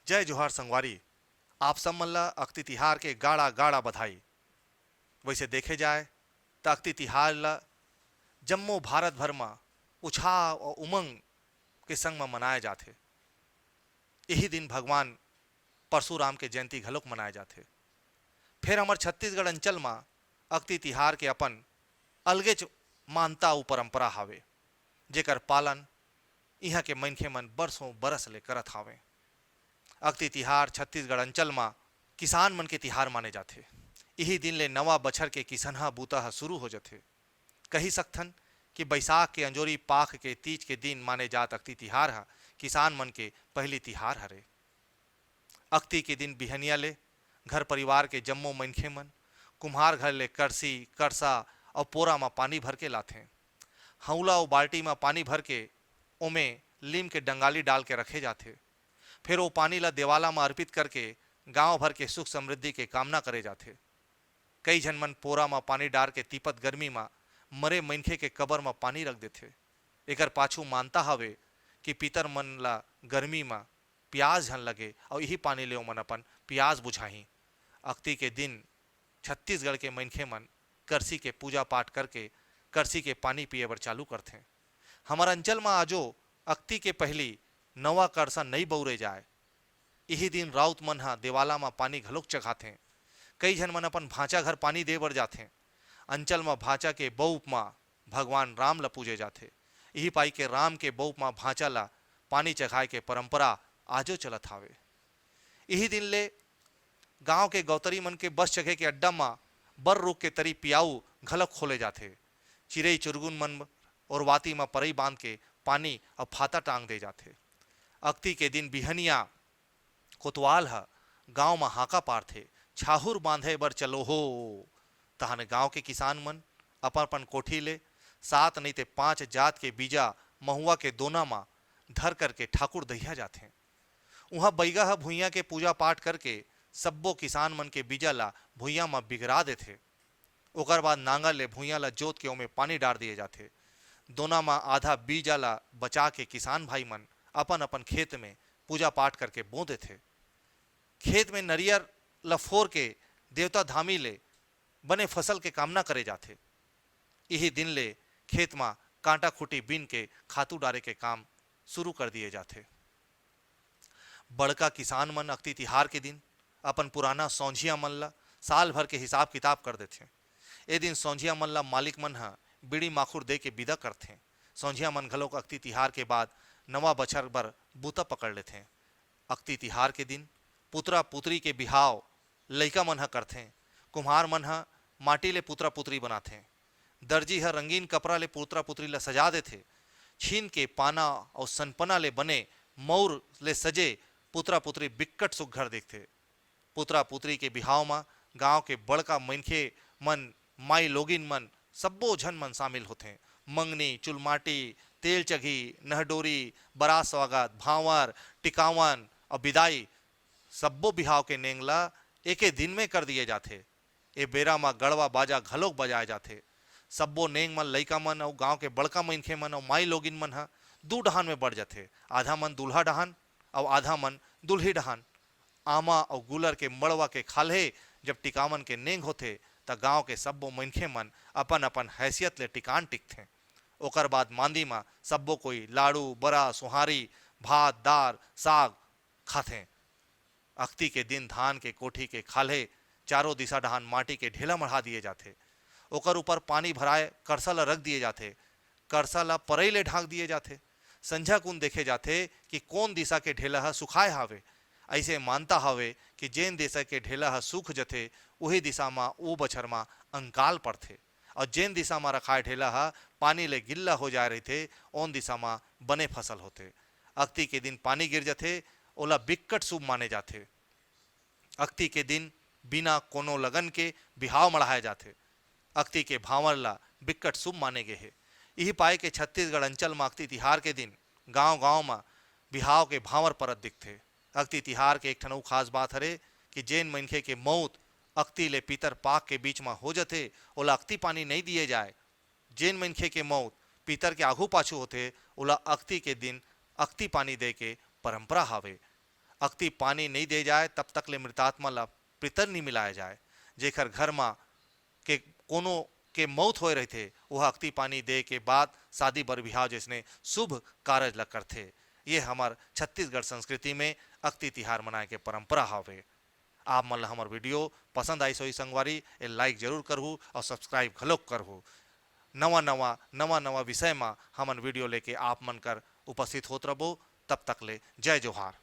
जय जोहार संगवारी। आप सब मन ल अक्ति तिहार के गाड़ा गाड़ा बधाई। वैसे देखे जाए तो अक्ति तिहार ल जम्मो भारत भर में उत्साह और उमंग के संग में मनाए जाते। यही दिन भगवान परशुराम के जयंती घलोक मनाए जाते। फिर हमार छत्तीसगढ़ अंचल में अक्ति तिहार के अपन अलगेच मानता उ परंपरा हावे, जेकर पालन यहाँ के मनखे मन बरसों बरस ले करत हावे। अक्ति तिहार छत्तीसगढ़ अंचल में किसान मन के तिहार माने जाते। यही दिन ले नवा बछर के किसनहा बूता ह शुरू हो जाते। कही सकथन कि बैसाख के अंजोरी पाख के तीज के दिन माने जात अक्ति तिहार ह किसान मन के पहली तिहार हरे। अक्ति के दिन बिहनिया ले घर परिवार के जम्मो मनखे मन कुम्हार घर ले करसी करसा और पोरा में पानी भर के लाथे। हौला और बाल्टी में पानी भर के ओमे लीम के डंगाली डाल के रखे जाते। फिर वो पानी ला देवाला में अर्पित करके गांव भर के सुख समृद्धि के कामना करे जाते। कई झन मन पोरा में पानी डाल के तीपत गर्मी में मरे मनखे के कबर में पानी रख देते। एकर पाछू मानता हवे कि पितर मन ला गर्मी में प्यास झन लगे और यही पानी ले ओमन अपन प्यास बुझाही। अक्ति के दिन छत्तीसगढ़ के मनखे मन करसी के पूजा पाठ करके करसी के पानी पिए बर चालू करथे। हमार अंचल में आजो अक्ति के पहली नवा करसा नहीं बउरे जाए। यही दिन राउत मन हा देवाला में पानी घलोक चघाथे। कई झन मन अपन भांचा घर पानी दे बर जाथे। अंचल में भांचा के बउप में भगवान राम ला पूजे जाथे। यही पाई के राम के बउप में भांचा ला पानी चघाए के परंपरा आजो चलत हावे। यही दिन ले गांव के गौतरी मन के बस चघे के अड्डा में बर रुख के तरी पियाऊ घलक खोले जाथे। चिरई चुरगुन मन और वाती में परई बांध के पानी और फाता टांग दे जाथे। अक्ति के दिन बिहनिया कोतवाल ह गांव में हाका पारथे, छाहुर बांधे बर चलो हो। तहन गांव के किसान मन अपन अपन कोठी ले 7 नहीं ते 5 जात के बीजा महुआ के दोना में धर करके ठाकुर दहिया जाथे। वहां बैगा ह भुइया के पूजा पाठ करके सब्बो किसान मन के बीजा ला भुइया में बिगरा देथे। ओकर बाद नांगर ले भुइया ला जोत के ओमे पानी डाल दिए जाथे। दोना में आधा बीजा ला बचा के किसान भाई मन अपन अपन खेत में पूजा पाठ करके बो देथे। खेत में नरियर लफोर के देवता धामी ले बने फसल के कामना करे जाथे। यही दिन ले खेत में कांटा खूटी बीन के खातू डारे के काम शुरू कर दिए जाथे। बड़का किसान मन अक्ति तिहार के दिन अपन पुराना सौंझिया मन ला साल भर के हिसाब किताब कर देथे। ए दिन सौंझिया मन ला मालिक मन हा बीड़ी माखुर दे के विदा करथे। सौंझिया मन घलोक अक्ति तिहार के बाद नवा बछर बर बूता पकड़ लेथे। अक्ति तिहार के दिन पुत्रा पुत्री के बिहाव लइका मन ह करथे। कुम्हार मन ह माटी ले पुत्रा पुत्री बनाथे। दर्जी ह रंगीन कपड़ा ले पुत्रा पुत्री ला सजा देथे। छीन के पाना और सनपना ले बने मौर ले सजे पुत्रा पुत्री बिक्कट सुघ्घर दिखथे। पुत्रा पुत्री के बिहाव में गांव के बड़का मनखे मन माई लोगिन मन सब्बो झन मन शामिल होथे। मंगनी चुलमाटी तेल चघी नहडोरी बरात स्वागत भांवर टिकावन और विदाई सब्बो बिहाव के नेंग ला एके दिन में कर दिए जाथे। ए बेरा में गड़वा बाजा घलोक बजाए जाथे। सब्बो नेंग मन लइका मन और गांव के बड़का मनखे मन और माई लोगिन मन ह दू डहान में बढ़ जाथे। आधा मन दूल्हा डहान और आधा मन दुल्ही डहान। आमा और गुलर के मड़वा के खाल्हे जब टिकावन के नेंग होथे त गांव के सब्बो मनखे मन अपन अपन हैसियत ले टिकान टिकथे। ओकर बाद मांदी में सब्बो कोई लाड़ू बरा सुहारी भात दार साग खाथे। अक्ति के दिन धान के कोठी के खाल्हे चारों दिशा डहान माटी के ढेला मढ़ा दिए जाथे। ओकर ऊपर पानी भराए करसा ला रख दिए जाथे। करसा ला परई ले ढाक दिए जाथे। संझा कुन देखे जाथे कि कौन दिशा के ढेला ह सुखाए हावे। ऐसे मानता हवे कि जेन दिशा के ढेला ह सूख जथे वही दिशा में ओ बछर में अंकाल पड़थे और जेन दिशा में रखाए ढेला ह पानी ले गिल्ला हो जाए रहीथे ओन दिशा में बने फसल होथे। अक्ति के दिन पानी गिर जथे ओला बिक्कट शुभ माने जाथे। अक्ति के दिन बिना कोनो लगन के बिहाव मढ़ाए जाथे। अक्ति के भांवर ला बिक्कट शुभ माने गे हे। यही पाए के छत्तीसगढ़ अंचल में अक्ति तिहार के दिन गांव गांव में बिहाव के भांवर परत दिखथे। अक्ति तिहार के एक ठन खास बात हरे कि जेन मनखे के मौत अक्ति ले पितर पाक के बीच में हो जथे ओला अक्ति पानी नहीं दिए जाए। जेन मनखे के मौत पितर के आघू पाछू होथे ओला अक्ति के दिन अक्ति पानी दे के परंपरा हावे। अक्ति पानी नहीं दे जाए तब तक ले मृतात्मा ला पितर नहीं मिलाया जाए। जेकर घर में के कोनो के मौत होए रही थे वह अक्ति पानी दे के बाद शादी बर बिहाव जैसने शुभ कार्य ला करथे। ये हमार छत्तीसगढ़ संस्कृति में अक्ति तिहार मनाए के परंपरा हवे। आप मन ला हमार वीडियो पसंद आई सोई संगवारी ए लाइक जरूर करहु और सब्सक्राइब घलोक करहु। नवा नवा विषय में हमन वीडियो लेके आप मन कर उपस्थित होत रहो। तब तक ले जय जोहार।